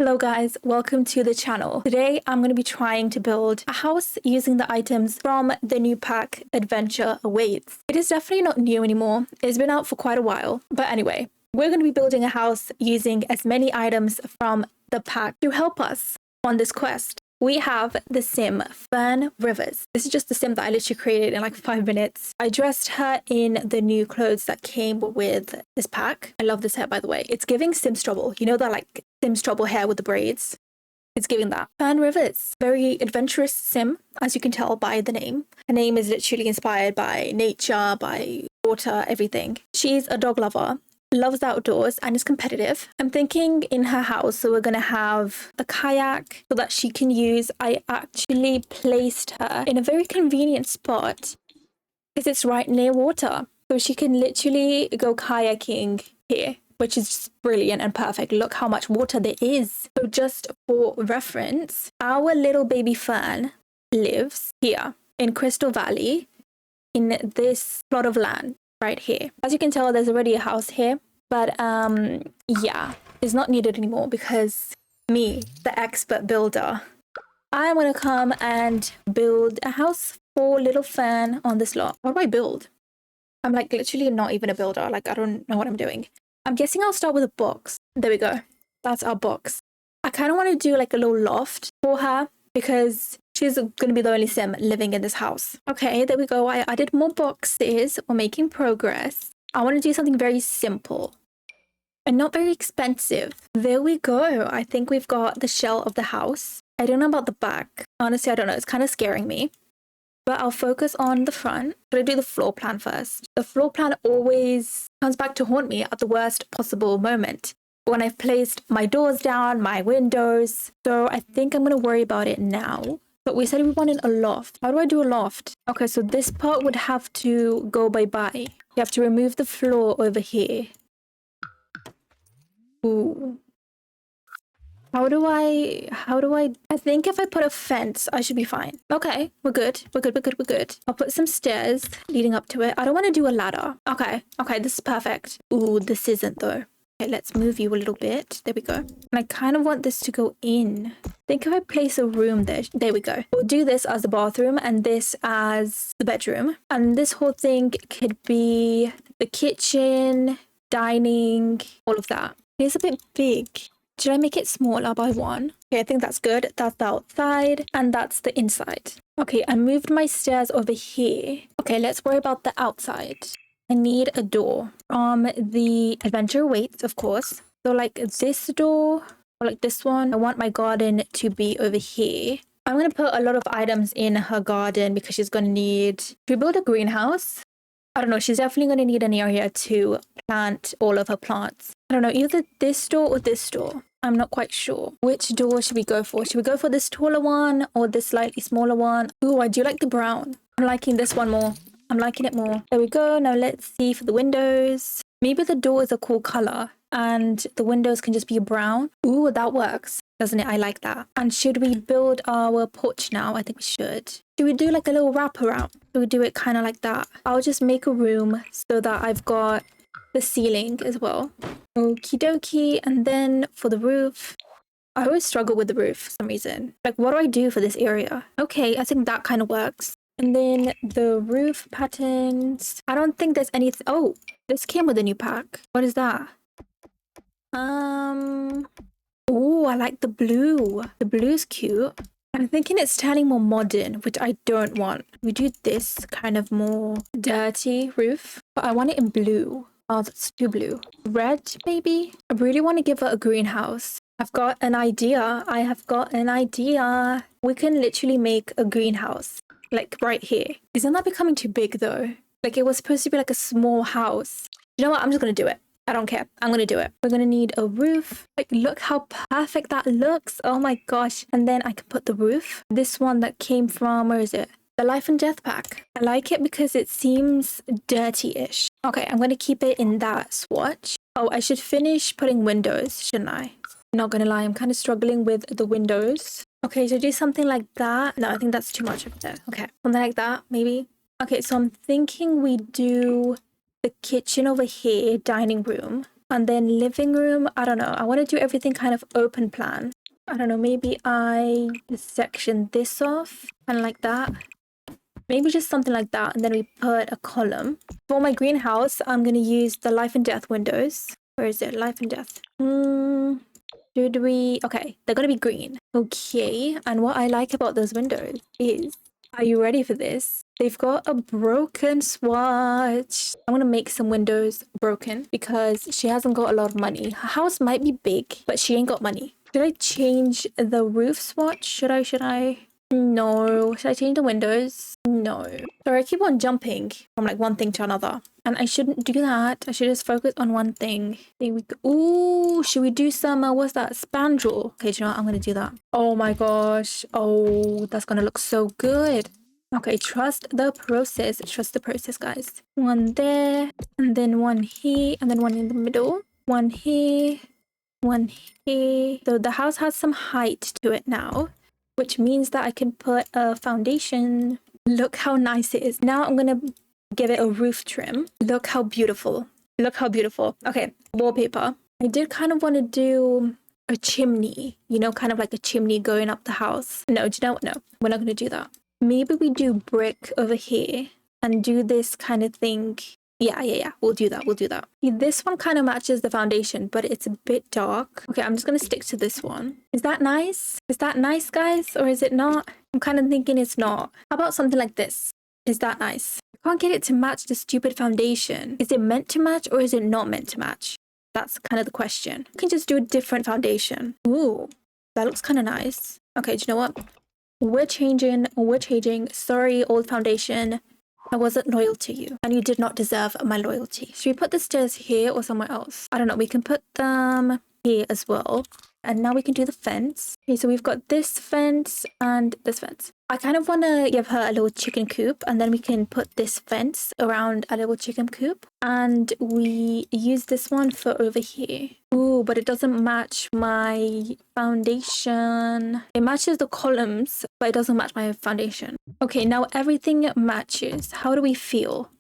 Hello guys, welcome to the channel. Today I'm going to be trying to build a house using the items from the new pack Adventure Awaits. It is definitely not new anymore. It's been out for quite a while. But anyway, we're going to be building a house using as many items from the pack to help us on this quest. We have the sim Fern Rivers. This is just the sim that I literally created in like 5 minutes. I dressed her in the new clothes that came with this pack. I love this hair, by the way. It's giving Sims Trouble. You know that like Sims Trouble hair with the braids? It's giving that. Fern Rivers, very adventurous sim, as you can tell by the name. Her name is literally inspired by nature, by water, everything. She's a dog lover, loves the outdoors, and is competitive. I'm thinking in her house, so we're gonna have a kayak so that she can use. I actually placed her in a very convenient spot because it's right near water. So she can literally go kayaking here, which is just brilliant and perfect. Look how much water there is. So just for reference, our little baby Fern lives here in Crystal Valley in this plot of land right here. As you can tell, there's already a house here, but yeah, it's not needed anymore because me, the expert builder, I'm gonna come and build a house for little Fern on this lot. What do I build? I'm like literally not even a builder. Like I don't know what I'm doing. I'm guessing I'll start with a box. There we go. That's our box. I kind of want to do like a little loft for her because she's going to be the only sim living in this house. Okay, there we go. I added more boxes. We're making progress. I want to do something very simple and not very expensive. There we go. I think we've got the shell of the house. I don't know about the back. Honestly, I don't know. It's kind of scaring me. But I'll focus on the front. But I do the floor plan first. The floor plan always comes back to haunt me at the worst possible moment. When I've placed my doors down, my windows. So I think I'm going to worry about it now. But we said we wanted a loft. How do I do a loft? Okay, so this part would have to go bye-bye. You have to remove the floor over here. Ooh. How do I think if I put a fence, I should be fine. Okay, we're good. We're good. I'll put some stairs leading up to it. I don't want to do a ladder. Okay, this is perfect. Ooh, this isn't though. Okay, let's move you a little bit. There we go. And I kind of want this to go in. I think if I place a room there we go. We'll do this as the bathroom and this as the bedroom. And this whole thing could be the kitchen, dining, all of that. It's a bit big. Should I make it smaller by 1? Okay, I think that's good. That's the outside and that's the inside. Okay, I moved my stairs over here. Okay, let's worry about the outside. I need a door from the Adventure Awaits, of course. So like this door or like this one. I want my garden to be over here. I'm going to put a lot of items in her garden because she's going to need to build a greenhouse. I don't know, she's definitely going to need an area to plant all of her plants. I don't know, either this door or this door. I'm not quite sure. Which door should we go for? Should we go for this taller one or this slightly smaller one? Ooh, I do like the brown. I'm liking this one more. I'm liking it more. There we go. Now let's see for the windows. Maybe the door is a cool color and the windows can just be brown. Ooh, that works, doesn't it? I like that. And should we build our porch now? I think we should. Should we do like a little wraparound? So we do it kind of like that. I'll just make a room so that I've got the ceiling as well. Okie dokie. And then for the roof, I always struggle with the roof for some reason. Like, what do I do for this area? Okay, I think that kind of works. And then the roof patterns. I don't think there's anything. Oh, this came with a new pack. What is that? Oh, I like the blue. The blue's cute. I'm thinking it's turning more modern, which I don't want. We do this kind of more dirty roof, but I want it in blue. Oh, that's too blue. Red, maybe? I really want to give her a greenhouse. I've got an idea. I have got an idea. We can literally make a greenhouse, like right here. Isn't that becoming too big though? Like it was supposed to be like a small house. You know what? I'm just going to do it. I don't care. I'm going to do it. We're going to need a roof. Like, look how perfect that looks. Oh my gosh. And then I can put the roof. This one that came from, where is it? The Life and Death pack. I like it because it seems dirty-ish. Okay, I'm going to keep it in that swatch. Oh, I should finish putting windows, shouldn't I? Not going to lie, I'm kind of struggling with the windows. Okay, so do something like that. No, I think that's too much over there. Okay, something like that, maybe. Okay, so I'm thinking we do the kitchen over here, dining room. And then living room, I don't know. I want to do everything kind of open plan. I don't know, maybe I section this off, kind of like that. Maybe just something like that. And then we put a column. For my greenhouse, I'm going to use the life and death windows. Where is it? Life and death. Should we? Okay, they're going to be green. Okay, and what I like about those windows is, are you ready for this? They've got a broken swatch. I'm going to make some windows broken because she hasn't got a lot of money. Her house might be big, but she ain't got money. Should I change the roof swatch? Should I? No. Should I change the windows? No. Sorry, I keep on jumping from like one thing to another. And I shouldn't do that. I should just focus on one thing. There we go. Ooh, should we do some, what's that? Spandrel. Okay, do you know what? I'm going to do that. Oh my gosh. Oh, that's going to look so good. Okay, trust the process. Trust the process, guys. One there, and then one here, and then one in the middle. One here, one here. So the house has some height to it now, which means that I can put a foundation. Look how nice it is. Now I'm gonna give it a roof trim. Look how beautiful. Look how beautiful. Okay, wallpaper. I did kind of want to do a chimney, you know, kind of like a chimney going up the house. No, do you know what? No, we're not gonna do that. Maybe we do brick over here and do this kind of thing. Yeah. We'll do that. This one kind of matches the foundation, but it's a bit dark. Okay, I'm just going to stick to this one. Is that nice? Is that nice, guys? Or is it not? I'm kind of thinking it's not. How about something like this? Is that nice? I can't get it to match the stupid foundation. Is it meant to match or is it not meant to match? That's kind of the question. You can just do a different foundation. Ooh, that looks kind of nice. Okay, do you know what? We're changing. Sorry, old foundation. I wasn't loyal to you and you did not deserve my loyalty. Should we put the stairs here or somewhere else? I don't know. We can put them here as well. And now we can do the fence. Okay, so we've got this fence and this fence. I kind of want to give her a little chicken coop and then we can put this fence around a little chicken coop. And we use this one for over here. Ooh, but it doesn't match my foundation. It matches the columns, but it doesn't match my foundation. Okay, now everything matches. How do we feel?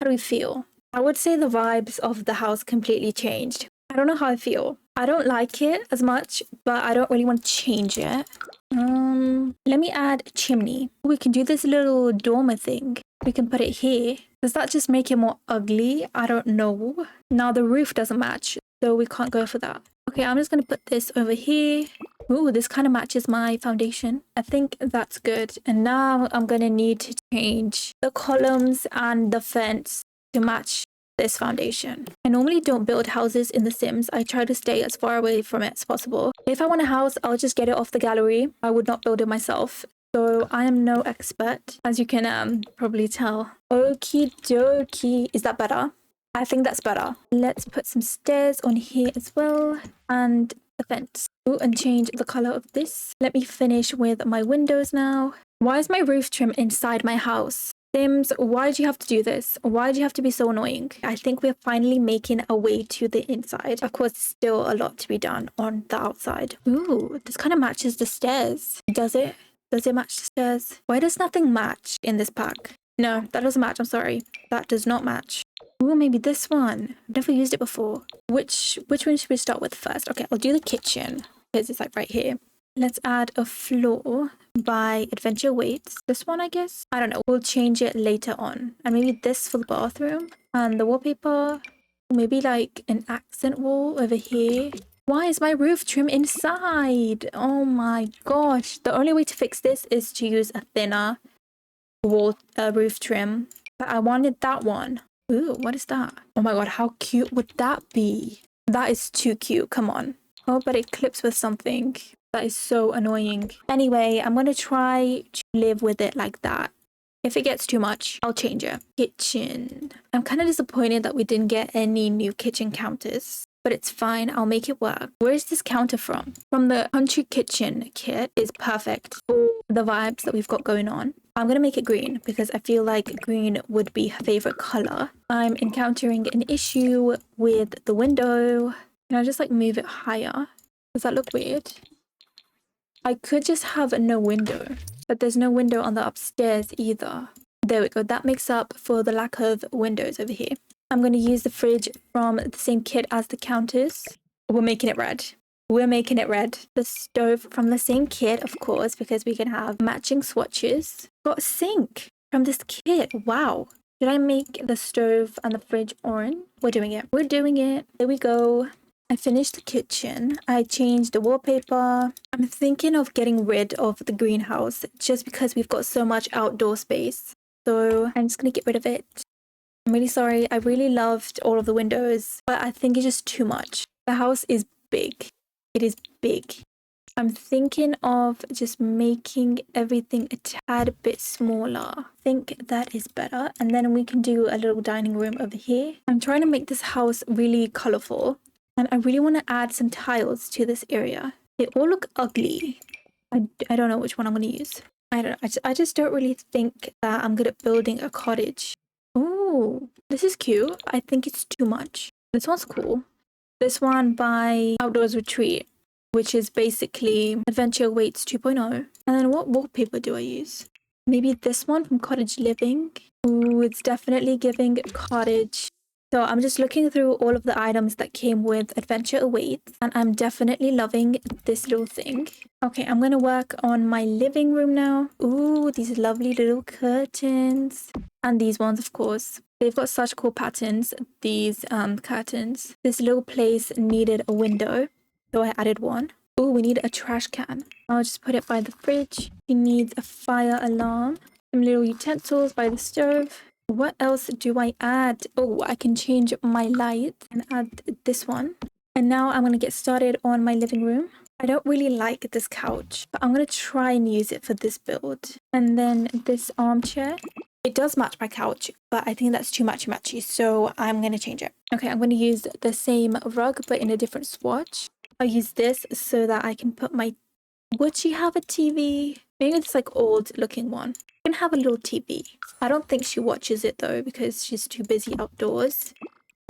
I would say the vibes of the house completely changed. I don't know how I feel. I don't like it as much, but I don't really want to change it. Let me add chimney. We can do this little dormer thing. We can put it here. Does that just make it more ugly? I don't know. Now the roof doesn't match, so we can't go for that. Okay, I'm just going to put this over here. Ooh, this kind of matches my foundation. I think that's good. And now I'm going to need to change the columns and the fence to match this foundation. I normally don't build houses in The Sims. I try to stay as far away from it as possible. If I want a house, I'll just get it off the gallery. I would not build it myself. So I am no expert, as you can probably tell. Okie dokie. Is that better? I think that's better. Let's put some stairs on here as well. And the fence. Ooh, and change the color of this. Let me finish with my windows now. Why is my roof trim inside my house? Sims, why do you have to do this? Why do you have to be so annoying? I think we're finally making a way to the inside. Of course, still a lot to be done on the outside. Ooh, this kind of matches the stairs. Does it? Does it match the stairs? Why does nothing match in this pack? No, that doesn't match. I'm sorry. That does not match. Ooh, maybe this one. I've never used it before. Which one should we start with first? Okay, I'll do the kitchen because it's like right here. Let's add a floor by Adventure Awaits. This one, I guess. I don't know. We'll change it later on. And maybe this for the bathroom. And the wallpaper. Maybe like an accent wall over here. Why is my roof trim inside? Oh my gosh. The only way to fix this is to use a thinner wall roof trim. But I wanted that one. Ooh, what is that? Oh my god, how cute would that be? That is too cute. Come on. Oh, but it clips with something. That is so annoying. Anyway, I'm going to try to live with it like that. If it gets too much, I'll change it. Kitchen. I'm kind of disappointed that we didn't get any new kitchen counters. But it's fine. I'll make it work. Where is this counter from? From the Country Kitchen kit. Is perfect for the vibes that we've got going on. I'm going to make it green because I feel like green would be her favorite color. I'm encountering an issue with the window. Can I just like move it higher? Does that look weird? I could just have no window, but there's no window on the upstairs either. There we go. That makes up for the lack of windows over here. I'm going to use the fridge from the same kit as the counters. We're making it red. We're making it red. The stove from the same kit, of course, because we can have matching swatches. Got a sink from this kit. Wow. Did I make the stove and the fridge orange? We're doing it. We're doing it. There we go. I finished the kitchen. I changed the wallpaper. I'm thinking of getting rid of the greenhouse just because we've got so much outdoor space. So I'm just going to get rid of it. I'm really sorry. I really loved all of the windows, but I think it's just too much. The house is big. It is big. I'm thinking of just making everything a tad bit smaller. I think that is better. And then we can do a little dining room over here. I'm trying to make this house really colorful. And I really want to add some tiles to this area. They all look ugly. I don't know which one I'm going to use. I don't know. I just don't really think that I'm good at building a cottage. Oh, this is cute. I think it's too much. This one's cool. This one by Outdoors Retreat, which is basically Adventure Awaits 2.0. And then what wallpaper do I use? Maybe this one from Cottage Living. Ooh, it's definitely giving cottage. So I'm just looking through all of the items that came with Adventure Awaits, and I'm definitely loving this little thing. Okay, I'm going to work on my living room now. Ooh, these lovely little curtains. And these ones, of course. They've got such cool patterns, these curtains. This little place needed a window, so I added one. Ooh, we need a trash can. I'll just put it by the fridge. We need a fire alarm. Some little utensils by the stove. What else do I add? Oh, I can change my light and add this one. And now I'm going to get started on my living room. I don't really like this couch, but I'm going to try and use it for this build. And then this armchair. It does match my couch, but I think that's too matchy, so I'm going to change it. Okay, I'm going to use the same rug, but in a different swatch. I'll use this so that I can put my... Would she have a TV? Maybe it's like old looking one. Can have a little TV. I don't think she watches it though because she's too busy outdoors.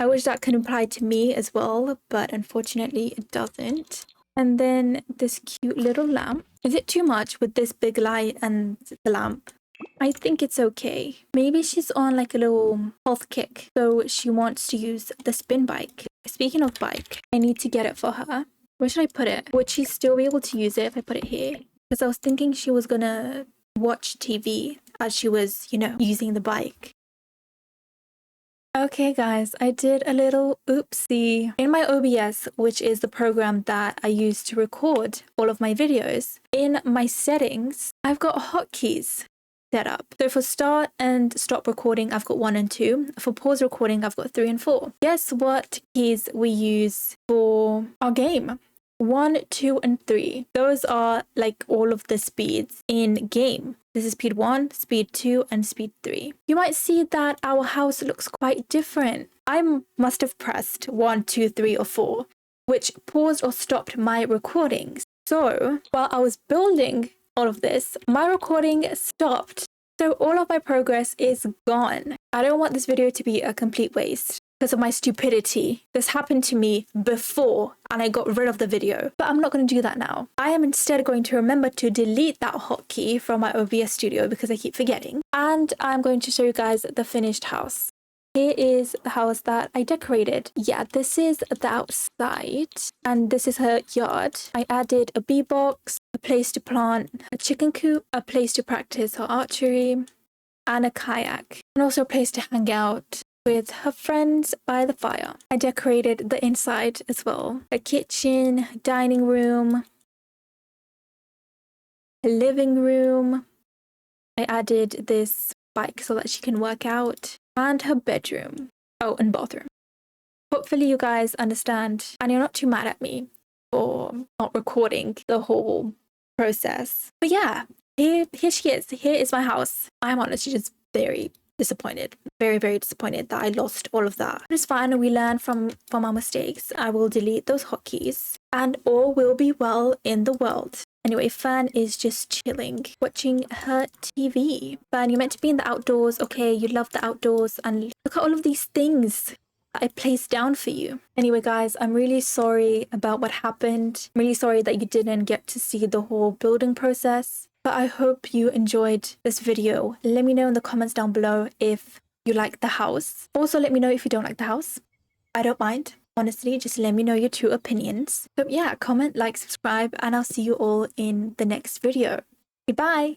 I wish that could apply to me as well, but unfortunately it doesn't. And then this cute little lamp. Is it too much with this big light and the lamp? I think it's okay. Maybe she's on like a little health kick, so she wants to use the spin bike. Speaking of bike, I need to get it for her. Where should I put it? Would she still be able to use it if I put it here? Because I was thinking she was gonna watch TV as she was, you know, using the bike. Okay guys, I did a little oopsie. In my OBS, which is the program that I use to record all of my videos, in my settings, I've got hotkeys set up. So for start and stop recording, I've got 1 and 2. For pause recording, I've got 3 and 4. Guess what keys we use for our game? 1, 2, and 3. Those are like all of the speeds in game. This is speed 1, speed 2, and speed 3. You might see that our house looks quite different. I must have pressed 1, 2, 3, or 4, which paused or stopped my recordings. So while I was building all of this, my recording stopped. So all of my progress is gone. I don't want this video to be a complete waste because of my stupidity. This happened to me before and I got rid of the video, but I'm not going to do that now. I am instead going to remember to delete that hotkey from my OBS studio because I keep forgetting. And I'm going to show you guys the finished house. Here is the house that I decorated. Yeah, this is the outside and this is her yard. I added a bee box, a place to plant a chicken coop, a place to practice her archery, and a kayak, and also a place to hang out with her friends by the fire. I decorated the inside as well. A kitchen, dining room, a living room. I added this bike so that she can work out, and her bedroom. Oh, and bathroom. Hopefully you guys understand and you're not too mad at me for not recording the whole process. But yeah, here she is. Here is my house. I'm honestly just very disappointed. Very, very disappointed that I lost all of that. It's fine. We learn from our mistakes. I will delete those hotkeys and all will be well in the world. Anyway, Fern is just chilling, watching her TV. Fern, you're meant to be in the outdoors. Okay, you love the outdoors. And look at all of these things I placed down for you. Anyway, guys, I'm really sorry about what happened. I'm really sorry that you didn't get to see the whole building process. But I hope you enjoyed this video. Let me know in the comments down below if you like the house. Also, let me know if you don't like the house. I don't mind. Honestly, just let me know your true opinions. So yeah, comment, like, subscribe, and I'll see you all in the next video. Goodbye.